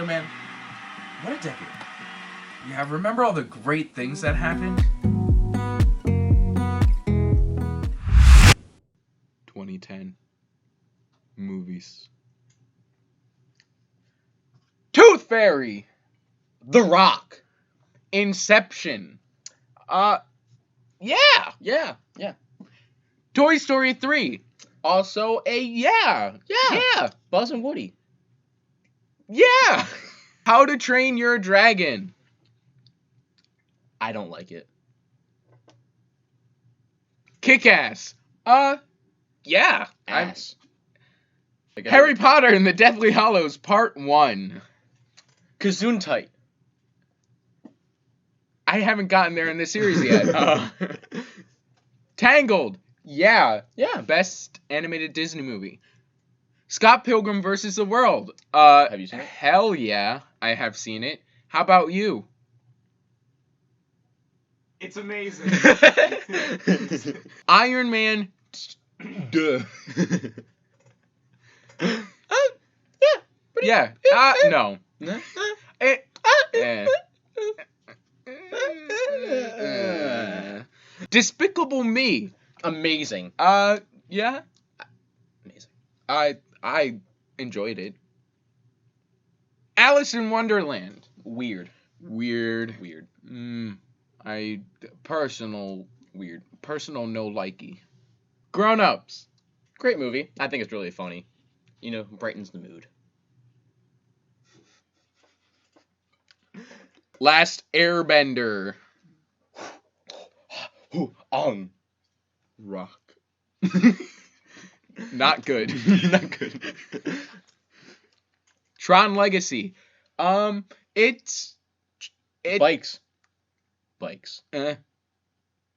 man, what a decade. Yeah, remember all the great things that happened? 2010 movies. Tooth Fairy, The Rock. Inception. Yeah. Yeah. Toy Story 3. Also a yeah. Yeah. Buzz and Woody. Yeah. How to Train Your Dragon. I don't like it. Kick-Ass. Yeah. Ass. Harry Potter and the Deathly Hallows Part 1. Gesundheit. I haven't gotten there in this series yet. Tangled. Yeah. Best animated Disney movie. Scott Pilgrim vs. the World. Have you seen it? Hell yeah, I have seen it. How about you? It's amazing. Iron Man. Duh. Yeah. No. Despicable Me. Amazing. Yeah. Amazing. I enjoyed it. Alice in Wonderland. Weird. Weird. Personal no likey. Grown Ups. Great movie. I think it's really funny. You know, brightens the mood. Last Airbender. On. Rock. Not good. Not good. Tron Legacy. It's Bikes.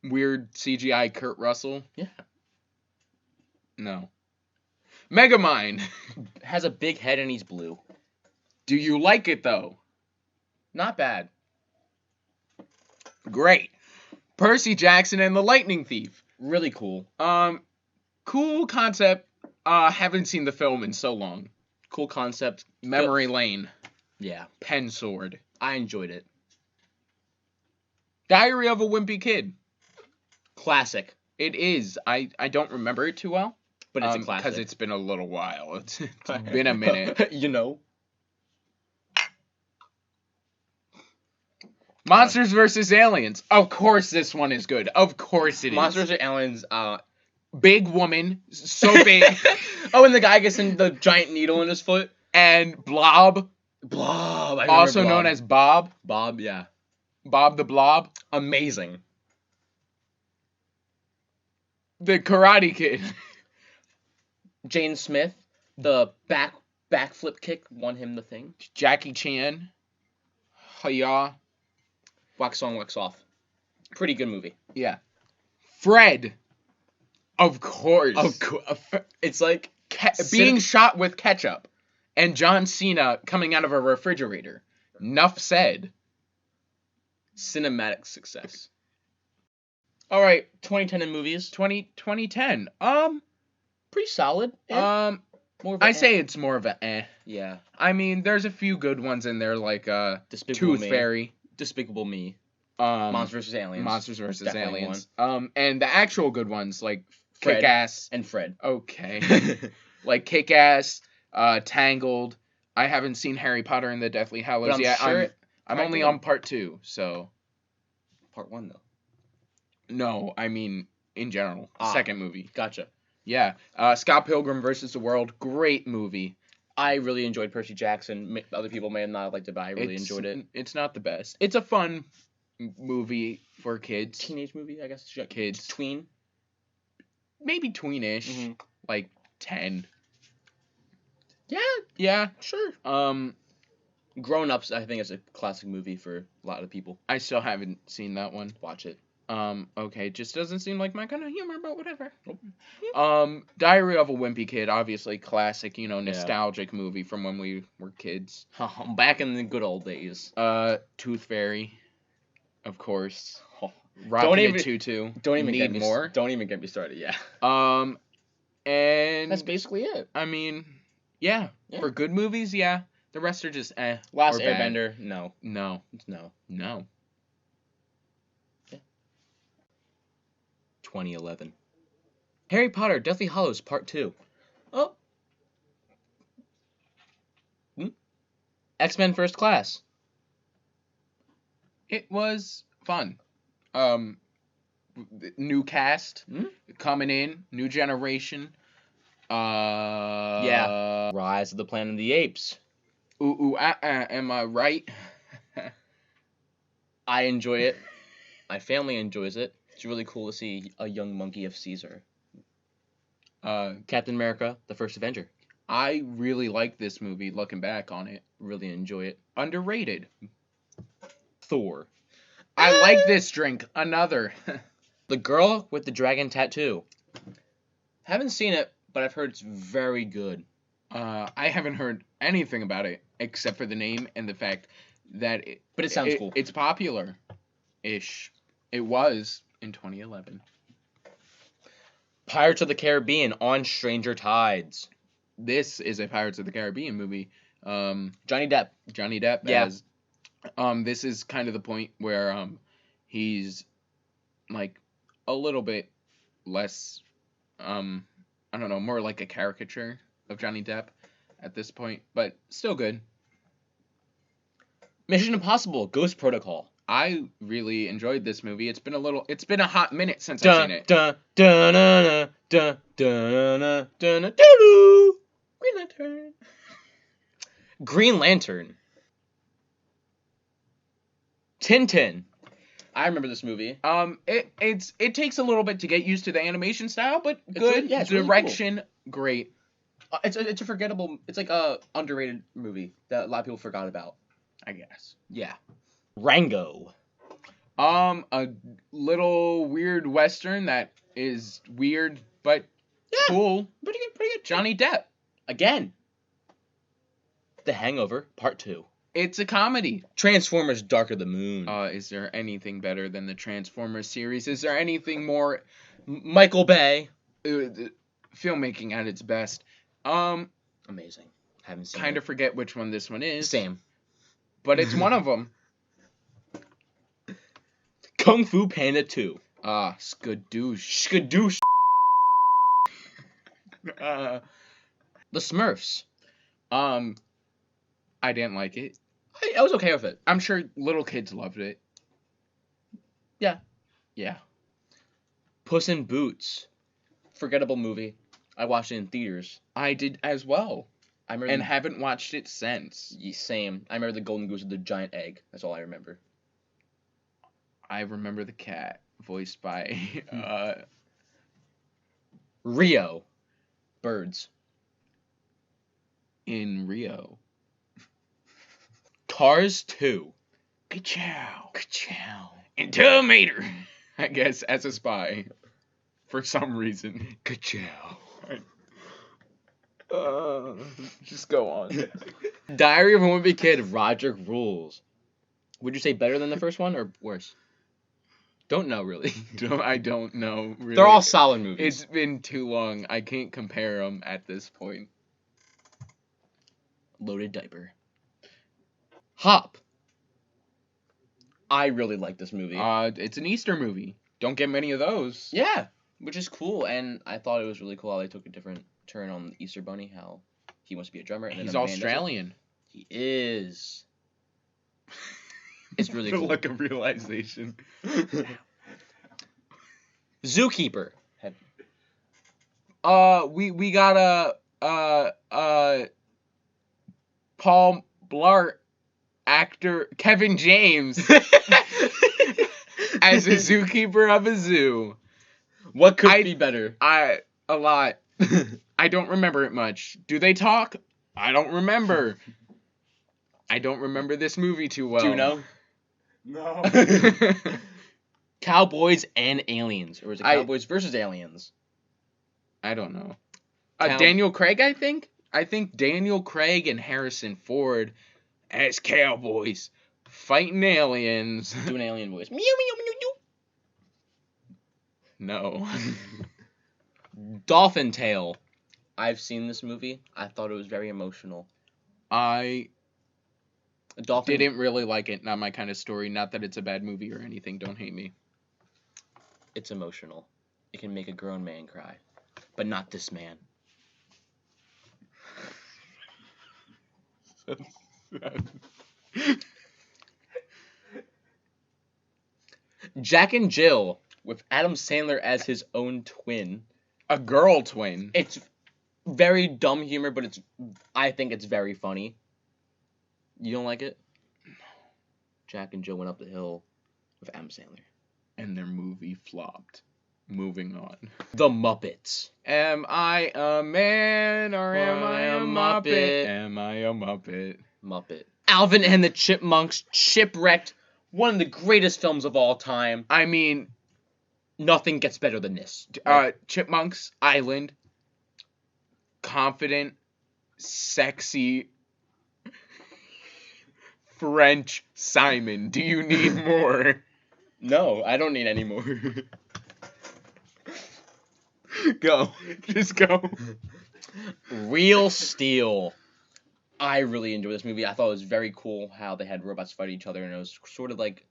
Weird CGI Kurt Russell. Yeah. No. Megamind. Has a big head and he's blue. Do you like it though? Not bad. Great. Percy Jackson and the Lightning Thief. Really cool. Cool concept. Haven't seen the film in so long. Cool concept. Memory Lane. Yeah. Pen Sword. I enjoyed it. Diary of a Wimpy Kid. Classic. It is. I don't remember it too well. But it's a classic. Because it's been a little while. It's been a minute. You know. Monsters vs. Aliens. Of course this one is good. Of course it is. Monsters vs. Aliens. Big woman. So big. Oh, and the guy gets the giant needle in his foot. And Blob. Blob. Also known as Bob. Bob, yeah. Bob the Blob. Amazing. The Karate Kid. Jane Smith. The backflip kick won him the thing. Jackie Chan. Hiya. Wax on, wax off. Pretty good movie. Yeah. Fred. Of course. It's like being shot with ketchup. And John Cena coming out of a refrigerator. Nuff said. Cinematic success. All right, 2010 in movies. 2010. Pretty solid. More of I say it's more of a eh. Yeah. I mean, there's a few good ones in there, like Tooth Fairy. Despicable Me. Monsters vs. Aliens. Monsters vs. Definitely Aliens. And the actual good ones, like Fred. Kick-Ass. And Fred. Okay. Like Kick-Ass, Tangled. I haven't seen Harry Potter and the Deathly Hallows yet. Sure I'm only on part 2, so. Part 1, though. No, I mean, in general. Second movie. Gotcha. Yeah. Scott Pilgrim vs. the World. Great movie. I really enjoyed Percy Jackson. Other people may have not liked it, but I really enjoyed it. It's not the best. It's a fun movie for kids. Teenage movie, I guess. Kids. Tween. Maybe tweenish. Mm-hmm. Like 10. Yeah, sure. Grown Ups, I think it's a classic movie for a lot of people. I still haven't seen that one. Watch it. Okay, just doesn't seem like my kind of humor, but whatever. Nope. Diary of a Wimpy Kid, obviously classic, nostalgic movie from when we were kids. Back in the good old days. Tooth Fairy, of course. Tutu. Don't even Need more. Don't even get me started. Yeah. And that's basically it. I mean, yeah. For good movies, yeah. The rest are just Last or bad. Airbender, no. No. No. No. Yeah. 2011. Harry Potter Deathly Hallows Part 2. Oh. X-Men First Class. It was fun. New cast coming in, new generation. Yeah. Rise of the Planet of the Apes. Am I right? I enjoy it. My family enjoys it. It's really cool to see a young monkey of Caesar. Captain America, the First Avenger. I really like this movie, looking back on it. Really enjoy it. Underrated. Thor. I like this drink. Another. The Girl with the Dragon Tattoo. Haven't seen it, but I've heard it's very good. I haven't heard anything about it except for the name and the fact that But it sounds cool. It's popular-ish. It was in 2011. Pirates of the Caribbean on Stranger Tides. This is a Pirates of the Caribbean movie. Johnny Depp. Johnny Depp. Yeah. As, this is kind of the point where he's like a little bit less, I don't know, more like a caricature of Johnny Depp at this point, but still good. Mission Impossible Ghost Protocol. I really enjoyed this movie. It's been a hot minute since I've seen it. Green Lantern. Green Lantern. Tintin. I remember this movie. It takes a little bit to get used to the animation style, but good. Yeah, it's really Direction, great. It's a forgettable. It's like a underrated movie that a lot of people forgot about. I guess. Yeah. Rango. A little weird western that is weird but cool. Pretty good. Johnny Depp. Again. The Hangover Part 2. It's a comedy. Transformers Dark of the Moon. Is there anything better than the Transformers series? Is there anything more Michael Bay. Filmmaking at its best? Amazing. Haven't seen Kind of forget which one this one is. Same. But it's one of them. Kung Fu Panda 2. Skadoosh. Skadoosh. The Smurfs. I didn't like it. I was okay with it. I'm sure little kids loved it. Yeah. Yeah. Puss in Boots. Forgettable movie. I watched it in theaters. I did as well. I remember and haven't watched it since. Same. I remember the golden goose with the giant egg. That's all I remember. I remember the cat, voiced by Rio. Birds. In Rio. Cars 2. Ka-chow. Ka-chow. And Terminator. I guess as a spy. For some reason. Ka-chow. Just go on. Diary of a Wimpy Kid, Roderick Rules. Would you say better than the first one or worse? Don't know, really. I don't know, really. They're all solid movies. It's been too long. I can't compare them at this point. Loaded Diaper. Hop. I really like this movie. It's an Easter movie. Don't get many of those. Yeah, which is cool, and I thought it was really cool how they took a different turn on Easter Bunny, how he wants to be a drummer. And He's then Australian. He is. It's really cool. The look of realization. Zookeeper. We got Paul Blart actor Kevin James as a zookeeper of a zoo. What could be better? A lot. I don't remember it much. Do they talk? I don't remember. I don't remember this movie too well. Do you know? No. Cowboys and Aliens, or is it Cowboys versus Aliens? I don't know. Daniel Craig, I think. I think Daniel Craig and Harrison Ford as cowboys fighting aliens. Do an alien voice. Meow meow meow meow. No. Dolphin Tale. I've seen this movie. I thought it was very emotional. I A dolphin Didn't really like it. Not my kind of story. Not that it's a bad movie or anything. Don't hate me. It's emotional. It can make a grown man cry, but not this man. Jack and Jill with Adam Sandler as his own twin. A girl twin. It's very dumb humor, but I think it's very funny. You don't like it? Jack and Jill went up the hill with Adam Sandler. And their movie flopped. Moving on. The Muppets. Am I a man or am I a Muppet? Am I a Muppet? Muppet. Alvin and the Chipmunks, Shipwrecked, one of the greatest films of all time. I mean, nothing gets better than this. Chipmunks Island. Confident, sexy, French Simon. Do you need more? No, I don't need any more. Go. Just go. Real Steel. I really enjoyed this movie. I thought it was very cool how they had robots fight each other, and it was sort of like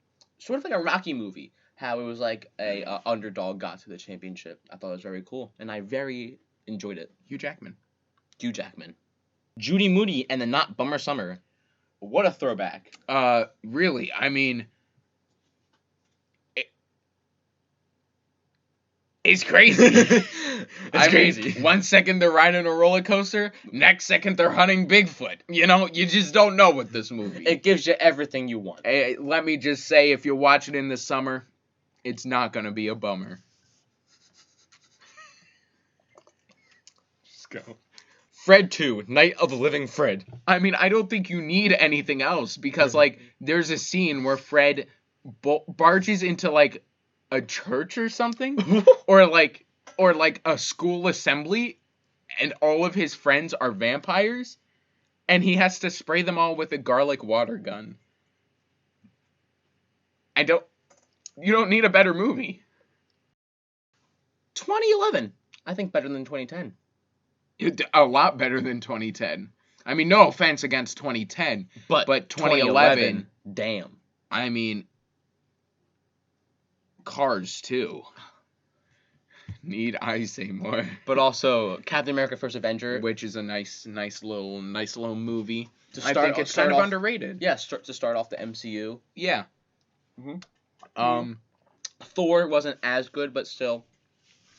a Rocky movie. How it was like a underdog got to the championship. I thought it was very cool, and I very enjoyed it. Hugh Jackman. Judy Moody and the Not Bummer Summer. What a throwback. Really, I mean, it's crazy. It's crazy. 1 second they're riding a roller coaster, next second they're hunting Bigfoot. You know, you just don't know with this movie. It gives you everything you want. Hey, let me just say, if you watch it in the summer, it's not gonna be a bummer. Just go. Fred 2, Night of the Living Fred. I mean, I don't think you need anything else because, like, there's a scene where Fred barges into, like, a church or something, or like a school assembly, and all of his friends are vampires, and he has to spray them all with a garlic water gun. You don't need a better movie. 2011. I think better than 2010. A lot better than 2010. I mean, no offense against 2010, but 2011, damn. I mean, Cars 2. Need I say more? But also Captain America: First Avenger, which is a nice little movie. I think it's kind of underrated. Yeah, to start off the MCU. Yeah. Mm-hmm. Thor wasn't as good, but still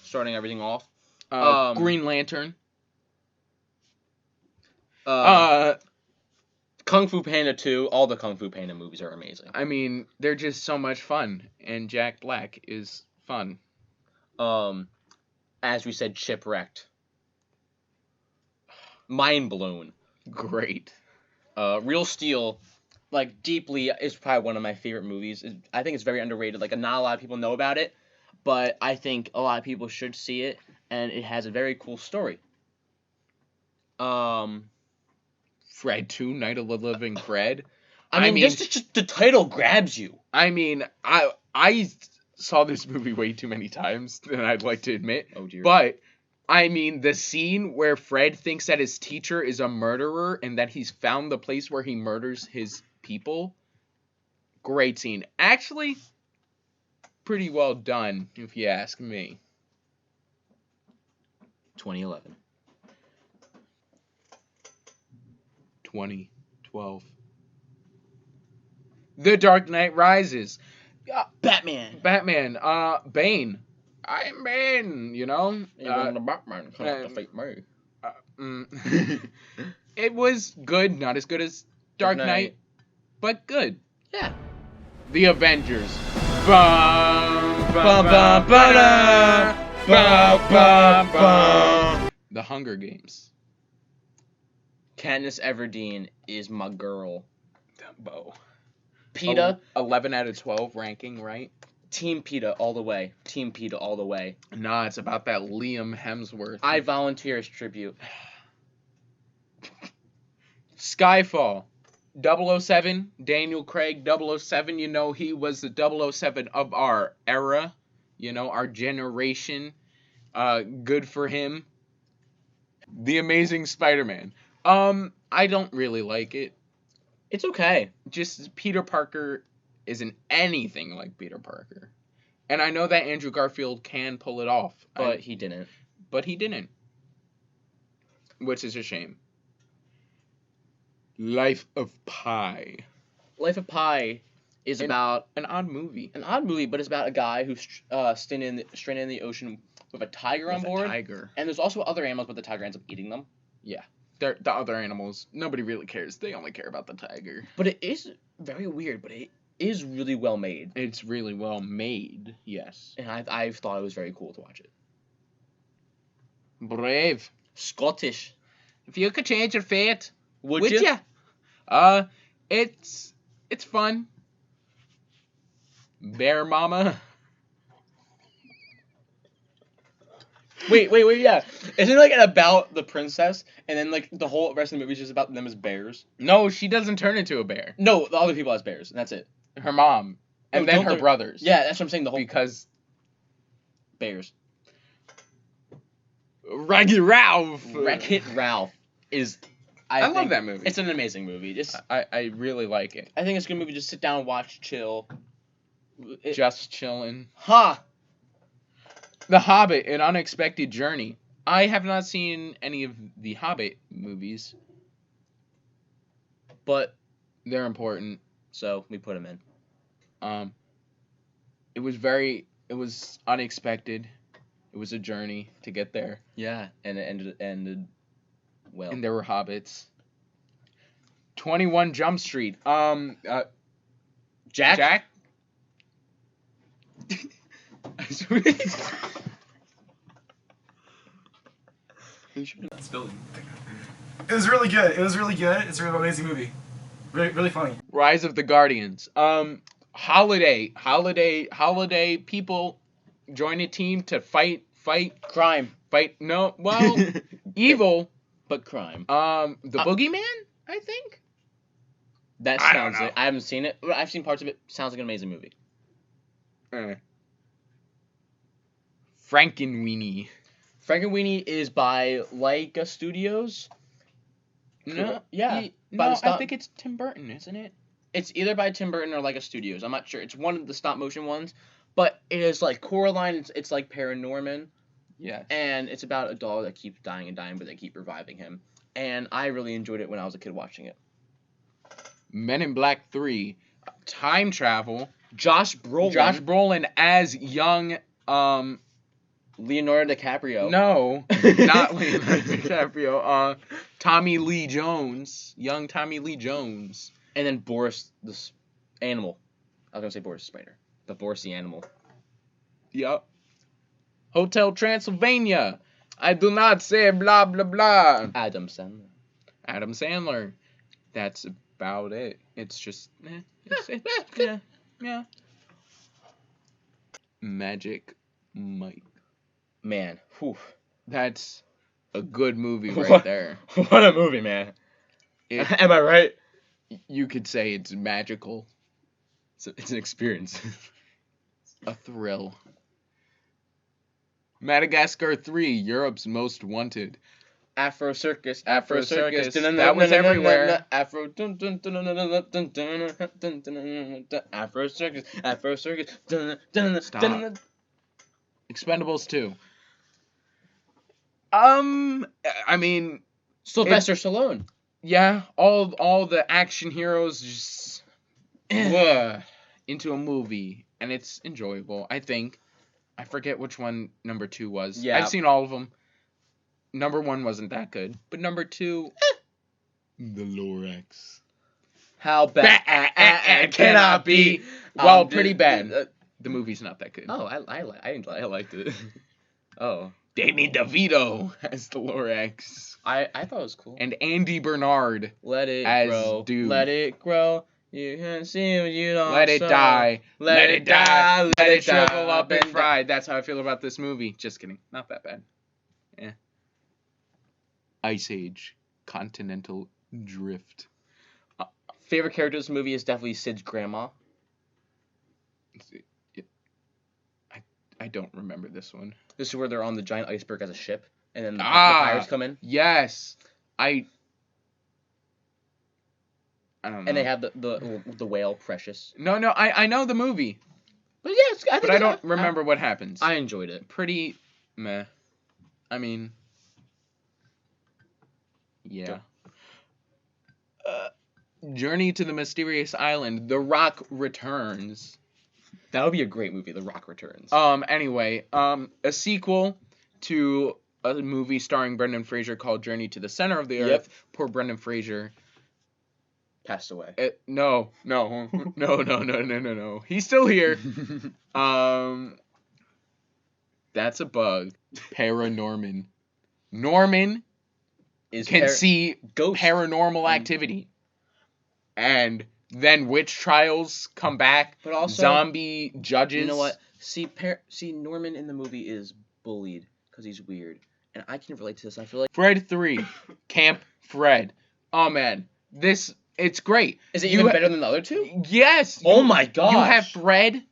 starting everything off. Green Lantern. Kung Fu Panda 2. All the Kung Fu Panda movies are amazing. I mean, they're just so much fun, and Jack Black is fun. As we said, Shipwrecked. Mind blown. Great. Real Steel, like, deeply is probably one of my favorite movies. I think it's very underrated. Like, not a lot of people know about it, but I think a lot of people should see it, and it has a very cool story. Fred 2, Night of the Living Fred. I mean, just the title grabs you. I mean, I saw this movie way too many times than I'd like to admit. Oh dear. But I mean, the scene where Fred thinks that his teacher is a murderer and that he's found the place where he murders his people. Great scene. Actually, pretty well done, if you ask me. 2011. 2012. The Dark Knight Rises. Batman. Bane. I'm Bane, you know? The Batman can't defeat me. It was good, not as good as Dark Knight, but good. Yeah. The Avengers. Bum, bum, bum, ba-da, bum, bum, bum. The Hunger Games. Katniss Everdeen is my girl. Dumbo. PETA. 11 out of 12 ranking, right? Team PETA all the way. Team PETA all the way. Nah, it's about that Liam Hemsworth. I volunteer as tribute. Skyfall. 007. Daniel Craig, 007. You know, he was the 007 of our era. You know, our generation. Good for him. The Amazing Spider-Man. I don't really like it. It's okay. Just Peter Parker isn't anything like Peter Parker. And I know that Andrew Garfield can pull it off, But he didn't. but he didn't. Which is a shame. Life of Pi. Life of Pi is about An odd movie. an odd movie, but it's about a guy who's stranded in the ocean with a tiger on With a board. tiger. And there's also other animals, but the tiger ends up eating them. The other animals, nobody really cares. They only care about the tiger. But it is very weird, but it is really well made. It's really well made, yes. And I thought it was very cool to watch it. Brave. Scottish. If you could change your fate, Would you? ya? It's fun. Bear Mama. Wait, yeah. Isn't it like about the princess, and then like the whole rest of the movie is just about them as bears? No, she doesn't turn into a bear. No, the other people as bears, and that's it. Her mom. And No, then don't her they- brothers. Yeah, that's what I'm saying, the whole Because bears. Wreck-It Ralph. Wreck-It Ralph is... I love think that movie. It's an amazing movie. Just, I really like it. I think it's a good movie. Just sit down, watch, chill. Just chilling. Ha! The Hobbit, An Unexpected Journey. I have not seen any of the Hobbit movies. But, They're important. so, we put him in. It was unexpected. It was a journey to get there. Yeah, and it ended well. And there were hobbits. 21 Jump Street. Jack? It was really good. It's a really amazing movie. Really, really funny. Rise of the Guardians. Holiday people join a team to fight Crime. no, well, evil. But crime. The Boogeyman, I think. That I don't sounds know. like... I haven't seen it. But I've seen parts of it. Sounds like an amazing movie. Frankenweenie. Frankenweenie is by Laika Studios. No, Yeah. no, by the I stop- think it's Tim Burton, isn't it? It's either by Tim Burton or Laika Studios. I'm not sure. It's one of the stop motion ones. But it is like Coraline. It's like Paranorman. Yes. And it's about a dog that keeps dying and dying, but they keep reviving him. And I really enjoyed it when I was a kid watching it. Men in Black 3. Time travel. Josh Brolin. Josh Brolin as young, Leonardo DiCaprio. no, not Leonardo DiCaprio, Tommy Lee Jones. Young Tommy Lee Jones. And then Boris the animal. I was going to say Boris the spider. But Boris the animal. Yup. Hotel Transylvania. I do not say blah, blah, blah. Adam Sandler. Adam Sandler. That's about it. It's just, yeah. Magic Mike. Man. Whew. That's a good movie right What? there. What a movie, man. It, Am I right? you could say it's magical. It's an experience. A thrill. Madagascar 3, Europe's Most Wanted. Afro Circus. Afro Circus. That was everywhere. Afro. Afro Circus. Afro Circus. Stop. Expendables 2. I mean, Sylvester Stallone. yeah, all the action heroes just into a movie, and it's enjoyable. I think. I forget which one number 2 was. Yeah. I've seen all of them. Number 1 wasn't that good, but number 2, the Lorax. How bad Can I be? Well, pretty bad. The movie's not that good. Oh, I liked it. Oh, Danny DeVito as the Lorax, I thought it was cool. and Andy Bernard. Let it as grow. dude. Let it grow. You can see what you don't. Let it show. die. Let it die. Let it die. shrivel up and die. fry. That's how I feel about this movie. Just kidding. Not that bad. Yeah. Ice Age. Continental Drift. Favorite character in this movie is definitely Sid's grandma. I don't remember this one. This is where they're on the giant iceberg as a ship, and then the Ah. pirates come in. Yes. I don't know. And they have the whale, Precious. No, I know the movie, But yeah, but I don't remember what happens. I enjoyed it. Pretty meh. I mean, yeah. Journey to the Mysterious Island. The Rock returns. That would be a great movie. The Rock Returns. Anyway, a sequel to a movie starring Brendan Fraser called Journey to the Center of the Yep. Earth. Poor Brendan Fraser. Passed away. No. He's still here. That's a bug. Paranorman. Norman can see ghosts. paranormal activity. And then witch trials come back. But also, zombie judges. you know what? See, Norman in the movie is bullied because he's weird, and I can relate to this. I feel like Fred 3. Camp Fred. Oh man, it's great. Is it even better than the other two? Yes. Oh my gosh. You have Fred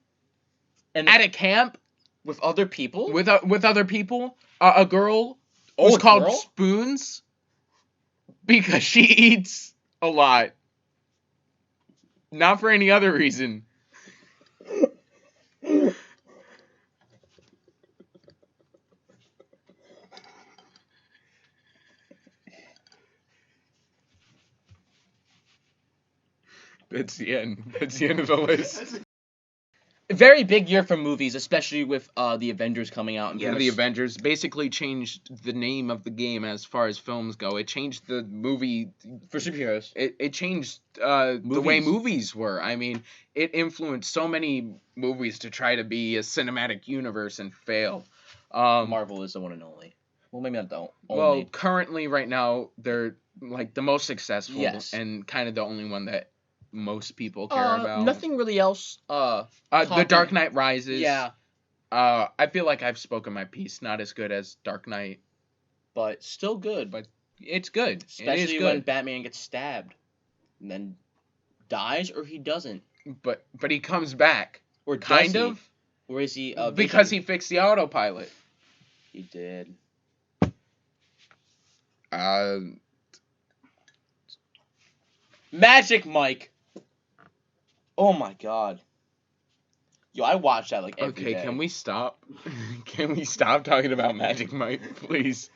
And at a camp with other people. with other people. A girl who's a called girl? Spoons because she eats a lot. Not for any other reason. That's the end. That's the end of the list. A very big year for movies, especially with the Avengers coming out. And Yeah, the Avengers basically changed the name of the game as far as films go. It changed the movie for superheroes. It changed the way movies were. I mean, it influenced so many movies to try to be a cinematic universe and fail. Marvel is the one and only. Well, maybe not the only. Well, currently, right now, they're like the most successful and kind of the only one that most people care about. Nothing really else. The Dark Knight Rises. Yeah. I feel like I've spoken my piece. Not as good as Dark Knight, but still good. But it's good. Especially it is good. when Batman gets stabbed, and then dies, or he doesn't. But he comes back. Or kind of. Or is he? Because he fixed the autopilot. He did. Magic Mike. Oh my god. Yo, I watch that like every day. Okay, can we stop? Can we stop talking about Magic Mike, please?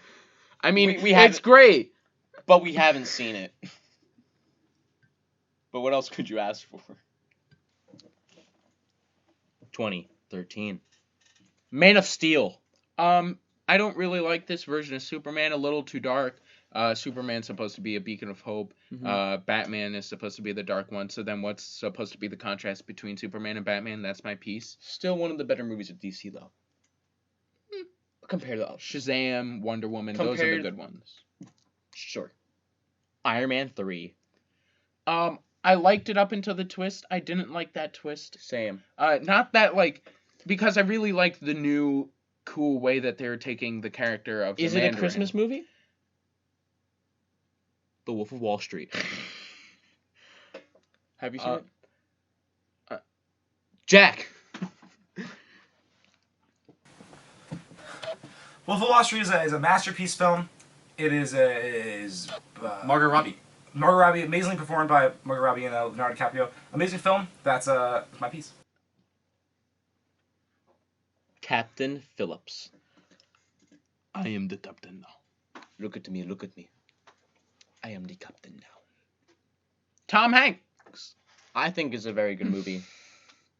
I mean, it's great. But we haven't seen it. But what else could you ask for? 2013. Man of Steel. I don't really like this version of Superman. A little too dark. Superman's supposed to be a beacon of hope. Mm-hmm. Batman is supposed to be the dark one. So then what's supposed to be the contrast between Superman and Batman? That's my piece. Still one of the better movies of DC, though. Compared to Shazam, Wonder Woman, those are the good ones. Sure. Iron Man 3. I liked it up until the twist. I didn't like that twist. Same. Not that, like, because I really liked the new cool way that they're taking the character of the Is it Mandarin. a Christmas movie? The Wolf of Wall Street. Have you seen it? Jack. Wolf of Wall Street is a masterpiece film. It is Margot Robbie. Margot Robbie, amazingly performed by Margot Robbie and Leonardo DiCaprio. Amazing film. That's my piece. Captain Phillips. I am the captain now. Look at me, look at me. I am the captain now. Tom Hanks. I think it's a very good movie.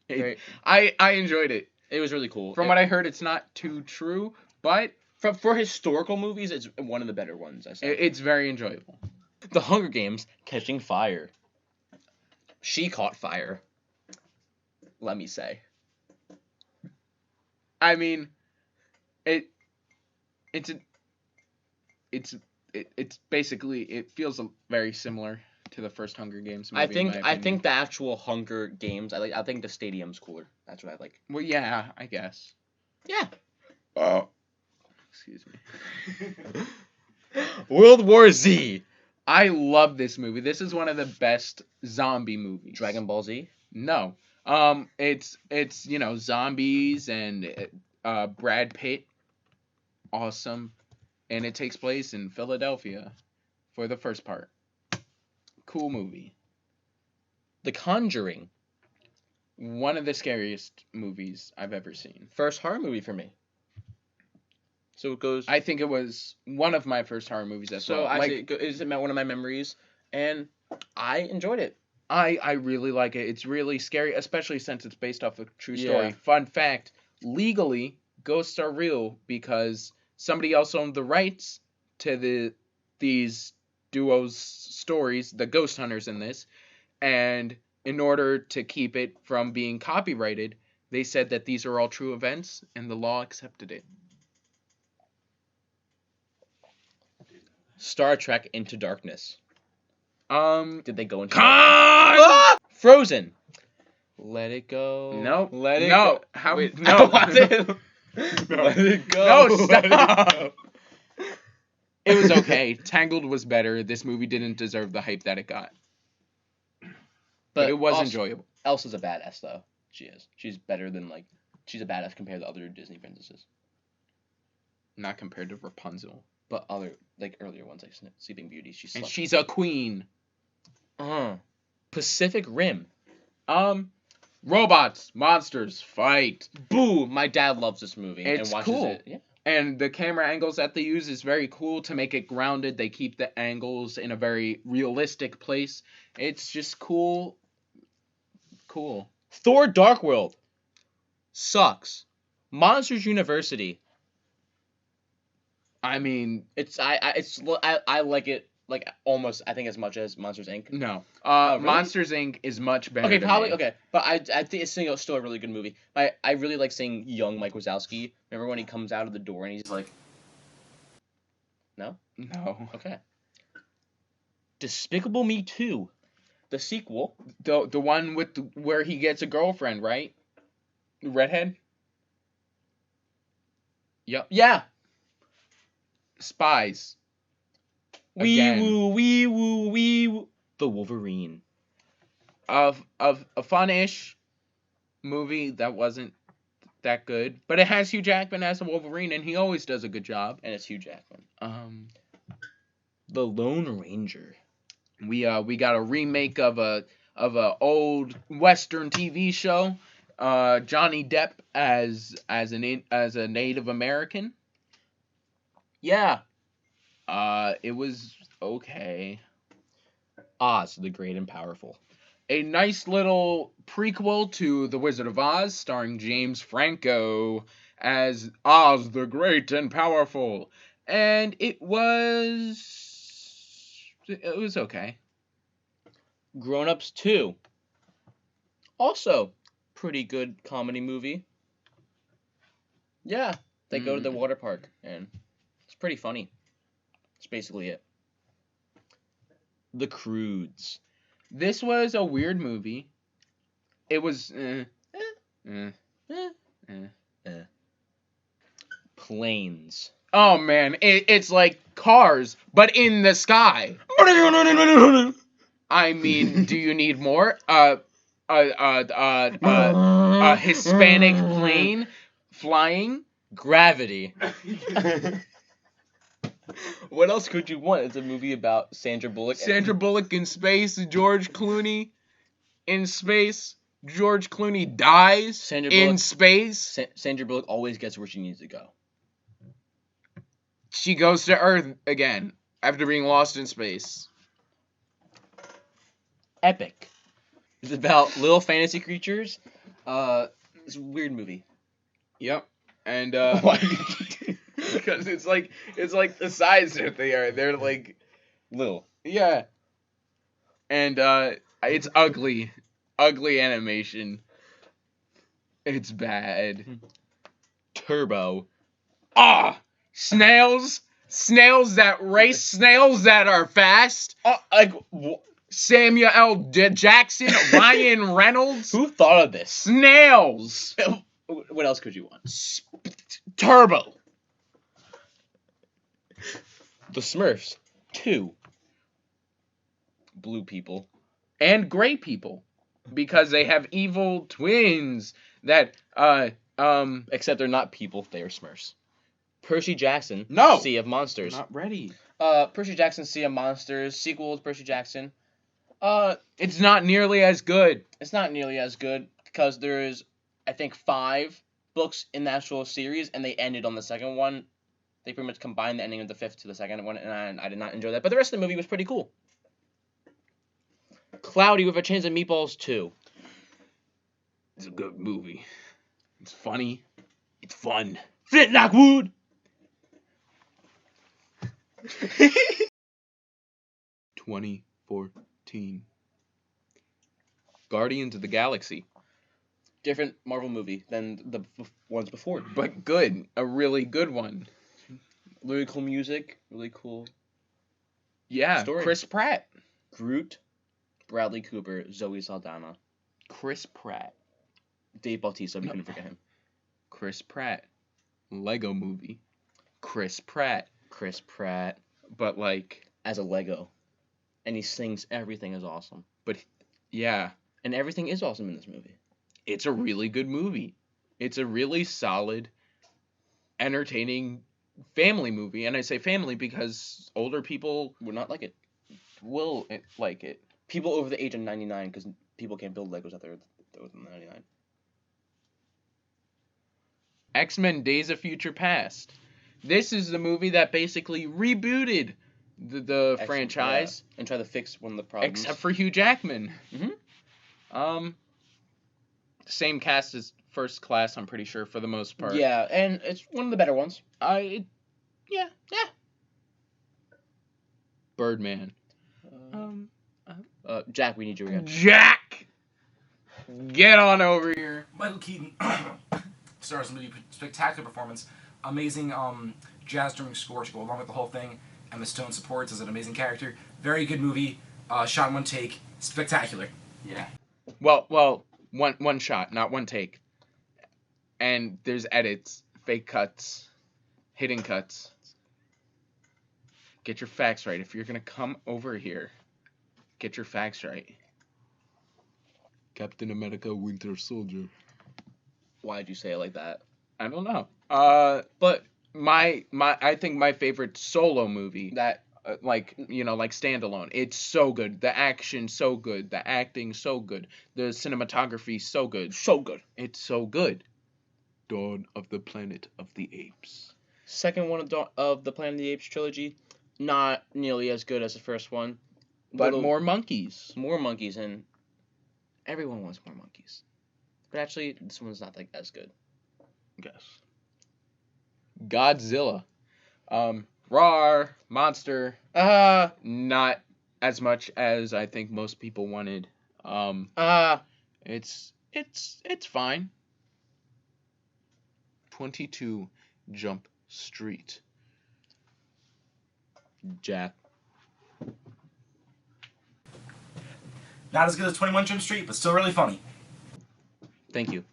I enjoyed it. It was really cool. From what I heard, it's not too true, but for historical movies, it's one of the better ones. I say. It's very enjoyable. The Hunger Games: Catching Fire. She caught fire. Let me say. I mean, it's basically, it feels very similar to the first Hunger Games movie. I think the actual Hunger Games. I think the stadium's cooler. That's what I like. Well, yeah, I guess. Yeah. Oh. Excuse me. World War Z. I love this movie. This is one of the best zombie movies. Dragon Ball Z? No. It's zombies and Brad Pitt. Awesome. And it takes place in Philadelphia for the first part. Cool movie. The Conjuring. One of the scariest movies I've ever seen. First horror movie for me. So it goes. I think it was one of my first horror movies as well. So actually, it's one of my memories, and I enjoyed it. I really like it. It's really scary, especially since it's based off a true story. Yeah. Fun fact, legally, ghosts are real because somebody else owned the rights to these duos' stories, the ghost hunters in this, and in order to keep it from being copyrighted, they said that these are all true events, and the law accepted it. Star Trek Into Darkness. Did they go into Frozen. Let it go. No. Let it No. go. How? Wait, No. I want to- Let it go. No, Let it stop. go. It was okay. Tangled was better. This movie didn't deserve the hype that it got. But it was also, enjoyable. Elsa's a badass though. She is. She's better than she's a badass compared to other Disney princesses. Not compared to Rapunzel. But other earlier ones like Sleeping Beauty, she's. And she's a queen. Pacific Rim. Robots, monsters, fight. Boo! My dad loves this movie It's and watches cool. it. Yeah. And the camera angles that they use is very cool to make it grounded. They keep the angles in a very realistic place. It's just cool. Cool. Thor: Dark World. Sucks. Monsters University. I mean, I like it almost I think as much as Monsters Inc. no. Really? Monsters Inc. is much better. Okay, to probably me. okay, but I think it's still a really good movie. I really like seeing young Mike Wazowski. Remember when he comes out of the door and he's like, no, Okay. Despicable Me 2, the sequel. The one with where he gets a girlfriend, right? The redhead. Yep. Yeah. Spies. Wee Again. woo, wee woo, wee woo. The Wolverine. Of a fun-ish movie that wasn't that good, but it has Hugh Jackman as a Wolverine, and he always does a good job. And it's Hugh Jackman. The Lone Ranger. We got a remake of a old Western TV show. Johnny Depp as a Native American. Yeah. It was okay. Oz, the Great and Powerful. A nice little prequel to The Wizard of Oz, starring James Franco as Oz the Great and Powerful. And it was okay. Grown Ups 2. Also, pretty good comedy movie. Yeah, they go to the water park, and it's pretty funny. That's basically it. The Croods. This was a weird movie. It was Planes. Oh man, it's like Cars, but in the sky. I mean, do you need more? A Hispanic plane flying. Gravity. What else could you want? It's a movie about Sandra Bullock. Sandra Bullock in space. George Clooney in space. George Clooney dies in space. Sandra Bullock always gets where she needs to go. She goes to Earth again after being lost in space. Epic. It's about little fantasy creatures. It's a weird movie. Yep. And Why? because it's like the size that they are. They're like Little. yeah. And it's ugly. Ugly animation. It's bad. Turbo. Snails that race, snails that are fast. Samuel L. Jackson, Ryan Reynolds. Who thought of this? Snails. What else could you want? Turbo. The Smurfs. 2. Blue people. And gray people. Because they have evil twins that, Except they're not people, they are Smurfs. Percy Jackson. No! Sea of Monsters. Not ready. Percy Jackson, Sea of Monsters. Sequel to Percy Jackson. It's not nearly as good. It's not nearly as good because there's, I think, 5 books in the actual series, and they ended on the second one. They pretty much combined the ending of the 5th to the second one, and I did not enjoy that. But the rest of the movie was pretty cool. Cloudy with a Chance of Meatballs 2. It's a good movie. It's funny. It's fun. Flint Lockwood! 2014. Guardians of the Galaxy. Different Marvel movie than the ones before. But good. A really good one. Really cool music. Really cool. Yeah. Story. Chris Pratt. Groot. Bradley Cooper. Zoe Saldana. Chris Pratt. Dave Bautista. We couldn't forget him. Chris Pratt. Lego movie. Chris Pratt. Chris Pratt. But like... As a Lego. And he sings Everything is Awesome. Yeah. And everything is awesome in this movie. It's a really good movie. It's a really solid, entertaining family movie. And I say family because older people Would not like it. will like it. People over the age of 99, because people can't build Legos out there within 99. X-Men Days of Future Past. This is the movie that basically rebooted the franchise. Yeah. And try to fix one of the problems. Except for Hugh Jackman. Mm-hmm. Same cast as First Class, I'm pretty sure, for the most part. Yeah, and it's one of the better ones. Yeah. Birdman. Jack, we need you again. Jack! Get on over here. Michael Keaton stars in the movie. Spectacular performance. Amazing jazz drumming score to go along with the whole thing. Emma Stone supports as an amazing character. Very good movie. Shot in one take. Spectacular. Yeah. Well, one shot, not one take. And there's edits, fake cuts, hidden cuts. Get your facts right. If you're gonna come over here, get your facts right. Captain America Winter Soldier. Why'd you say it like that? I don't know. But I think my favorite solo movie That like standalone. It's so good. The action so good. The acting so good. The cinematography so good. so good. It's so good. Dawn of the Planet of the Apes. Second one of the Planet of the Apes trilogy, not nearly as good as the first one, But more monkeys. more monkeys, and everyone wants more monkeys. But actually, this one's not like as good. Yes. Godzilla. Rawr, monster. Not as much as I think most people wanted. It's fine. 22 Jump Street. Jack. Not as good as 21 Jump Street, but still really funny. Thank you.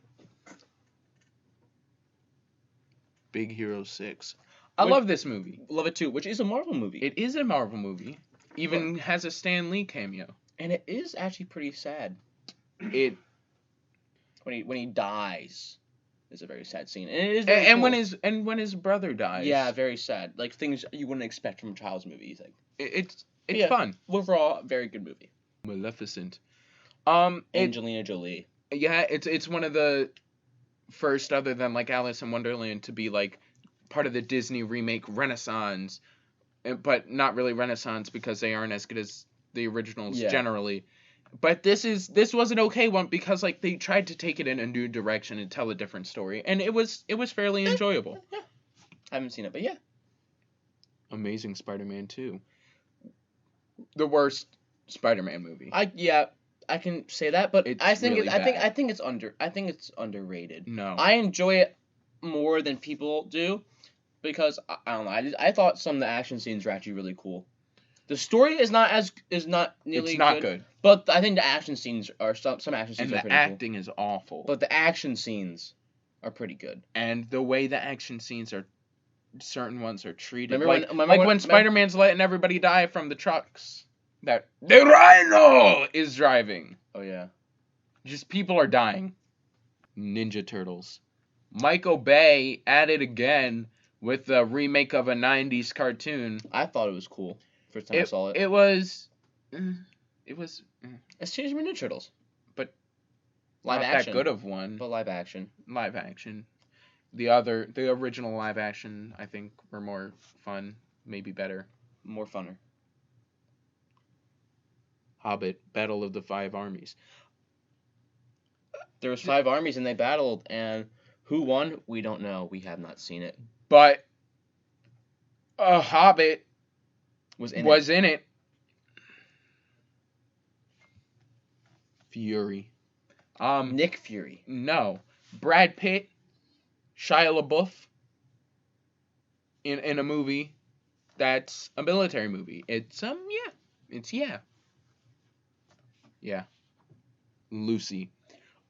Big Hero 6. I love this movie. Love it too, which is a Marvel movie. It is a Marvel movie. Even has a Stan Lee cameo. And it is actually pretty sad. It When he dies, it's a very sad scene. And it is very and cool. when his brother dies. Yeah, very sad. Like things you wouldn't expect from a child's movie. Like It's Yeah. fun. overall, very good movie. Maleficent. Angelina Jolie. Yeah, it's one of the first, other than like Alice in Wonderland, to be like part of the Disney remake Renaissance, but not really Renaissance because they aren't as good as the originals generally. But this was an okay one because like they tried to take it in a new direction and tell a different story, and it was fairly enjoyable. Yeah. I haven't seen it, but yeah. Amazing Spider-Man 2. The worst Spider-Man movie. I can say that, but It's I think really bad. I think it's underrated. No. I enjoy it more than people do because I don't know. I thought some of the action scenes were actually really cool. The story is not nearly It's not good. but I think the action scenes are some action scenes And are the pretty acting is awful. cool. But the action scenes are pretty good. And the way the action scenes are, certain ones are treated. Remember When Spider-Man's letting everybody die from the trucks that the Rhino is driving. Oh yeah. Just people are dying. Ninja Turtles. Michael Bay at it again with the remake of a 90s cartoon. I thought it was cool. First time I saw it. It was It was It's Teenage Mutant Ninja Turtles. But live not action. that good of one. But live action. Live action. The original live action, I think, were more fun, maybe better. More funner. Hobbit, Battle of the Five Armies. There was 5 armies and they battled, and who won? We don't know. We have not seen it. But a Hobbit Was in it. Fury. Nick Fury. No. Brad Pitt, Shia LaBeouf in a movie that's a military movie. It's Yeah. Lucy.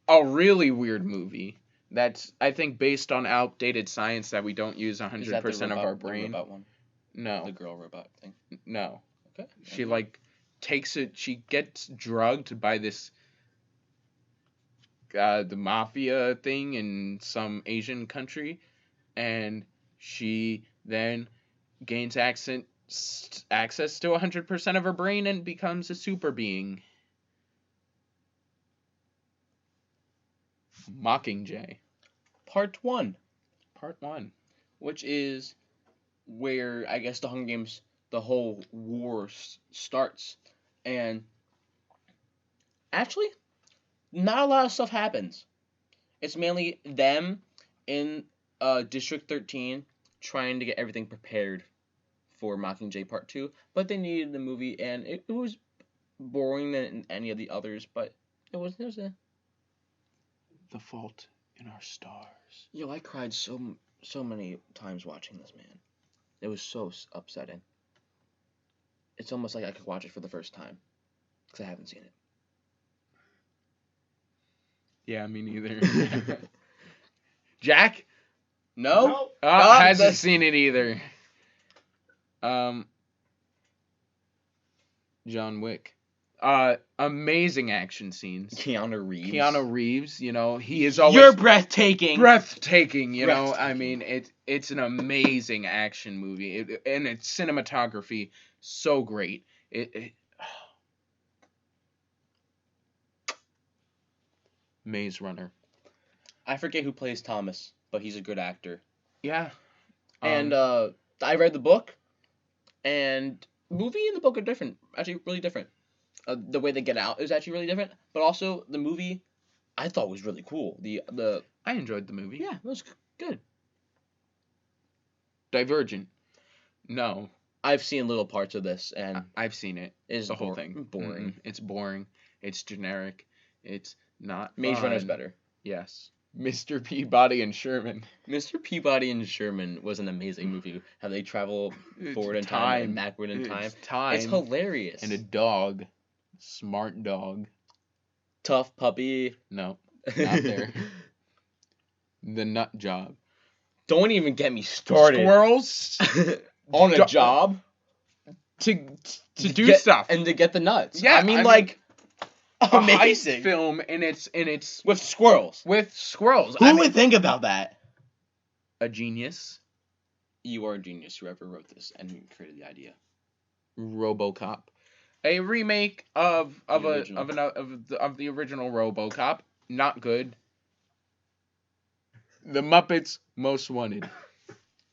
A really weird movie that's, I think, based on outdated science that we don't use 100% of our brain. The robot one? No. The girl robot thing? No. Okay. She she gets drugged by this the mafia thing in some Asian country, and she then gains access to 100% of her brain and becomes a super being. Mockingjay. Part 1. Part 1. Which is where, I guess, the Hunger Games, the whole war starts. And actually, not a lot of stuff happens. It's mainly them in District 13 trying to get everything prepared for Mockingjay Part 2. But they needed the movie, and it was boring than any of the others, but it was a... The Fault in Our Stars. Yo, I cried so many times watching this, man. It was so upsetting. It's almost like I could watch it for the first time, because I haven't seen it. Yeah, me neither. Jack? No? Hasn't seen it either. John Wick. Amazing action scenes. Keanu Reeves, he is always... You're breathtaking! Breathtaking, I mean, it's an amazing action movie. And its cinematography, so great. Maze Runner. I forget who plays Thomas, but he's a good actor. Yeah. And I read the book, and movie and the book are different. Actually, really different. The way they get out is actually really different, but also the movie I thought was really cool. I enjoyed the movie. Yeah, it was good. Divergent. No. I've seen little parts of this, and I've seen it. It's the whole thing. Boring. It's boring. It's generic. It's not Maze fun. Runner's better. Yes. Mr. Peabody and Sherman. Mr. Peabody and Sherman was an amazing movie. How they travel forward in time and backward in time. It's hilarious. And a dog. Smart dog. Tough puppy. No, not there. The Nut Job. Don't even get me started. Squirrels on a job to do stuff and to get the nuts. Yeah, I mean like amazing film, and it's with squirrels. Who would think about that? A genius. You are a genius, whoever wrote this and created the idea. RoboCop. A remake of the original RoboCop. Not good. The Muppets Most Wanted.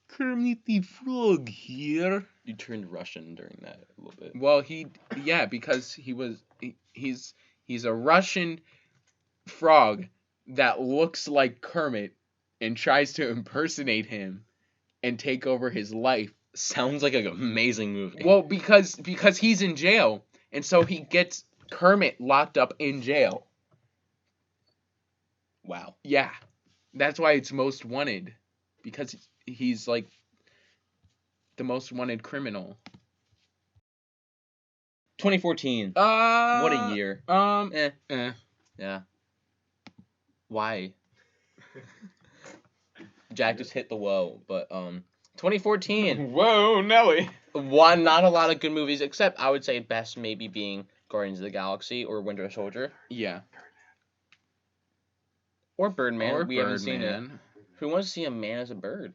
Kermit the Frog here. You turned Russian during that a little bit. Well, because he's a Russian frog that looks like Kermit and tries to impersonate him and take over his life. Sounds like an amazing movie. Well, because he's in jail, and so he gets Kermit locked up in jail. Wow. Yeah. That's why it's Most Wanted. Because he's like the most wanted criminal. 2014. What a year. Yeah. Why? Jack just hit the whoa, but 2014. Whoa, Nelly. Not a lot of good movies, except I would say best maybe being Guardians of the Galaxy or Winter Soldier. Yeah. Or Birdman. We haven't seen it. Birdman. Who wants to see a man as a bird?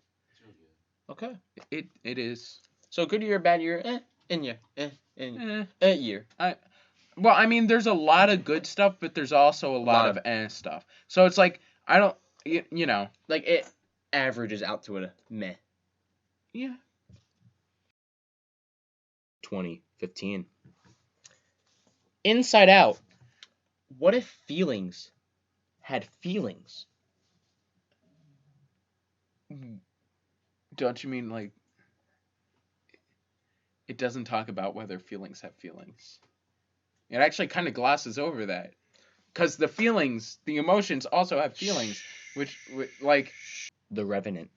Okay. It is. So good year, bad year, in year, year. Well, I mean, there's a lot of good stuff, but there's also a lot of stuff. So it's like I don't, you know. Like it averages out to a meh. Yeah. 2015. Inside Out. What if feelings had feelings? Don't you mean like it doesn't talk about whether feelings have feelings? It actually kind of glosses over that. Because the feelings, the emotions also have feelings, which like The Revenant.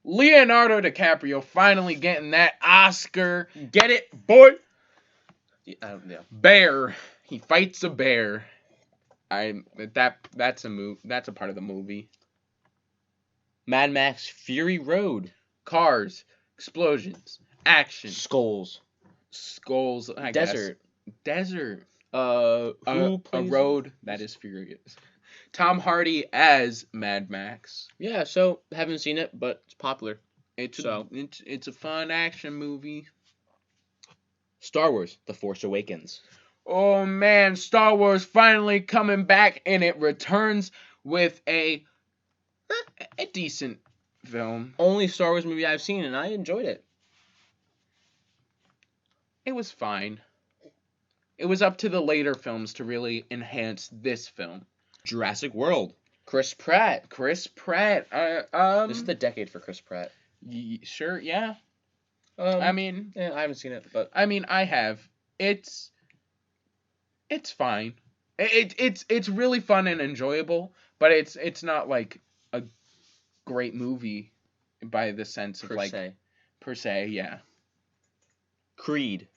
Leonardo DiCaprio finally getting that Oscar. Get it, boy? Yeah. Bear. He fights a bear. That's a part of the movie. Mad Max Fury Road. Cars, explosions, action, Skulls. I Desert. guess. Desert. Who plays a road that is furious. Tom Hardy as Mad Max. Yeah, so haven't seen it, but it's popular. It's a fun action movie. Star Wars: The Force Awakens. Oh man, Star Wars finally coming back, and it returns with a decent film. Only Star Wars movie I've seen, and I enjoyed it. It was fine. It was up to the later films to really enhance this film. Jurassic World. Chris Pratt. Chris Pratt. This is the decade for Chris Pratt. Sure, yeah. I mean, I haven't seen it, but I mean, I have. It's fine. It's really fun and enjoyable, but it's not like a great movie by the sense of per se, yeah. Creed.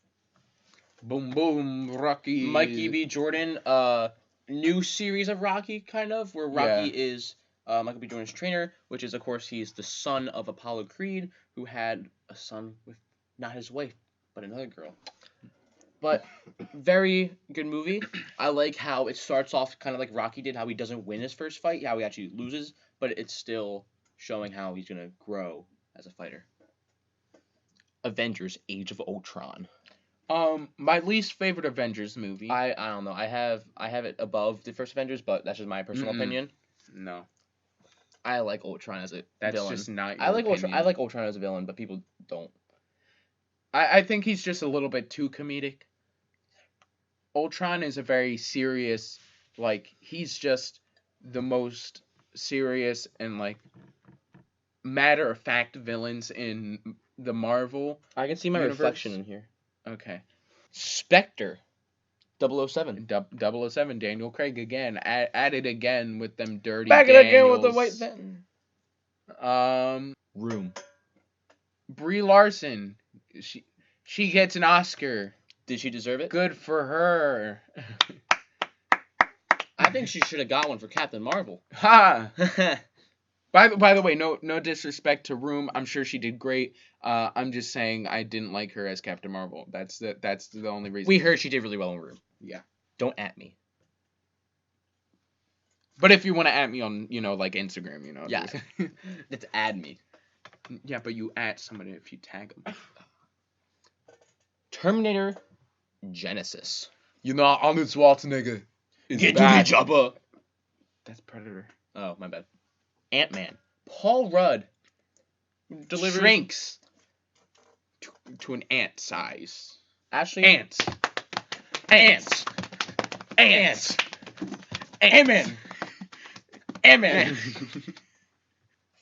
Boom boom, Rocky. Mikey B. Jordan, new series of Rocky, kind of, where Rocky is Michael B. Jordan's trainer, which is, of course, he's the son of Apollo Creed, who had a son with not his wife, but another girl. But very good movie. I like how it starts off kind of like Rocky did, how he doesn't win his first fight, how he actually loses, but it's still showing how he's going to grow as a fighter. Avengers: Age of Ultron. My least favorite Avengers movie. I don't know. I have it above the first Avengers, but that's just my personal opinion. No. I like Ultron as a villain. That's just not your I like opinion. I like Ultron as a villain, but people don't. I think he's just a little bit too comedic. Ultron is a very serious, like, he's just the most serious and, like, matter-of-fact villains in the Marvel I can see my universe. reflection in here. Okay. Spectre. 007. 007, Daniel Craig again. At it again with them dirty Back it again with the white van. Room. Brie Larson. She gets an Oscar. Did she deserve it? Good for her. I think she should have got one for Captain Marvel. Ha! By the way, no disrespect to Room. I'm sure she did great. I'm just saying I didn't like her as Captain Marvel. That's the only reason. We heard she did really well in Room. Yeah. Don't at me. But if you want to at me on, like Instagram, Yeah. Let's add me. Yeah, but you at somebody if you tag them. Terminator Genesis. Arnold Schwarzenegger is Get back. to me, Jabba. That's Predator. Oh, my bad. Ant-Man. Paul Rudd. Shrinks to an ant size. Actually, Ants. Ant-Man. Ant-Man.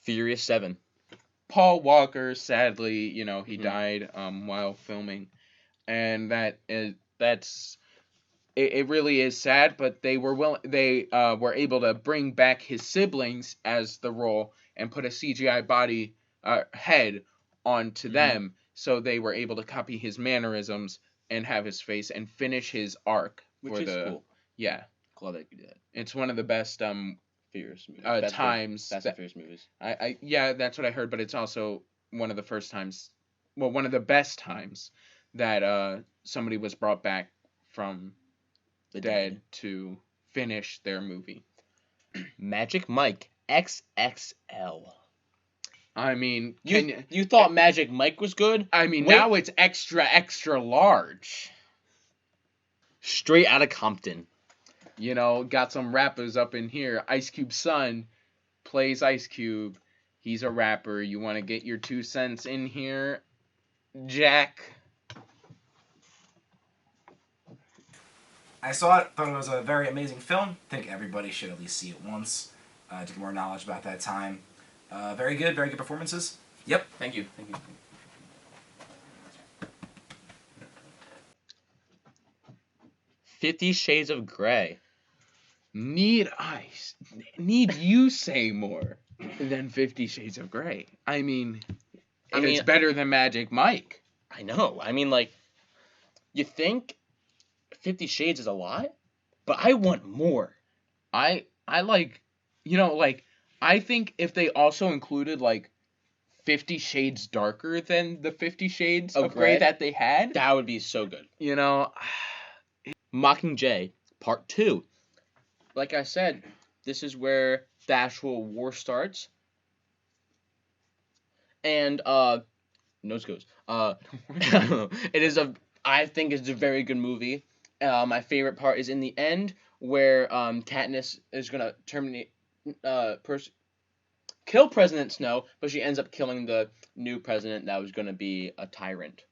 Furious 7. Paul Walker, sadly, he died while filming, and that's it really is sad. But they were were able to bring back his siblings as the role and put a CGI body head onto them, so they were able to copy his mannerisms and have his face and finish his arc. Which is cool. Yeah, Glad that you did that. it's one of the best Furious movies. times. Fast and Furious movies. Yeah, that's what I heard, but it's also one of the first times, well, one of the best times that somebody was brought back from the dead to finish their movie. Magic Mike XXL. I mean, You thought Magic Mike was good? I mean, Wait. now it's extra large. Straight out of Compton. You know, got some rappers up in here. Ice Cube's son plays Ice Cube. He's a rapper. You want to get your 2 cents in here, Jack? I saw it, thought it was a very amazing film. Think everybody should at least see it once to get more knowledge about that time. Very good performances. Yep. Thank you. 50 Shades of Grey. Need you say more than 50 Shades of Grey? I mean, it's better than Magic Mike. I know. I mean, like, you think 50 Shades is a lot, but I want more. I like, you know, like, I think if they also included, like, 50 Shades Darker than the 50 Shades of Grey that they had, that would be so good. You know, Mockingjay Part 2. Like I said, this is where the actual war starts. And nose goes. It is I think it's a very good movie. My favorite part is in the end where Katniss is gonna kill President Snow, but she ends up killing the new president that was gonna be a tyrant.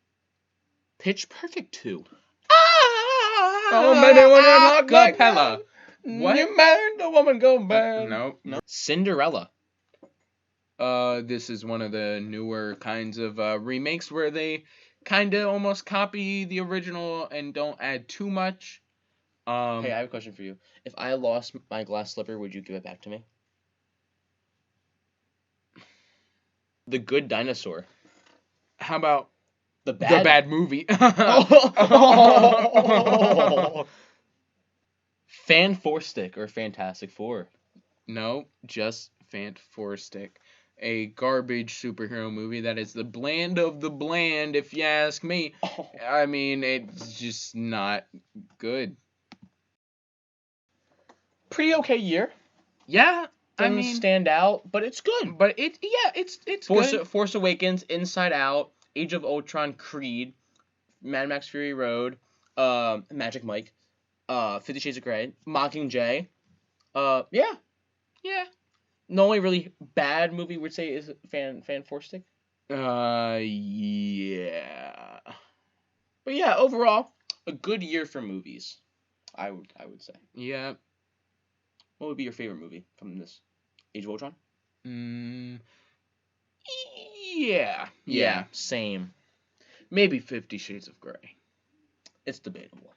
Pitch Perfect 2. Oh, baby, when you talk like that, What? You made the woman go bad. No. Cinderella. This is one of the newer kinds of remakes where they kind of almost copy the original and don't add too much. Hey, I have a question for you. If I lost my glass slipper, would you give it back to me? The Good Dinosaur. How about the bad movie? Fan4stick or Fantastic Four. No, just Fant4stick. A garbage superhero movie that is the bland of the bland, if you ask me. I mean, it's just not good. Pretty okay year. Yeah, Doesn't stand out, but it's good. But it's good. Force Awakens, Inside Out, Age of Ultron, Creed, Mad Max Fury Road, Magic Mike, 50 Shades of Grey, Mockingjay. Yeah. The only really bad movie we'd say is Fan4stick. Yeah. But yeah, overall, a good year for movies. I would say. Yeah. What would be your favorite movie from this Age of Ultron? Yeah. Same. Maybe 50 Shades of Grey. It's debatable.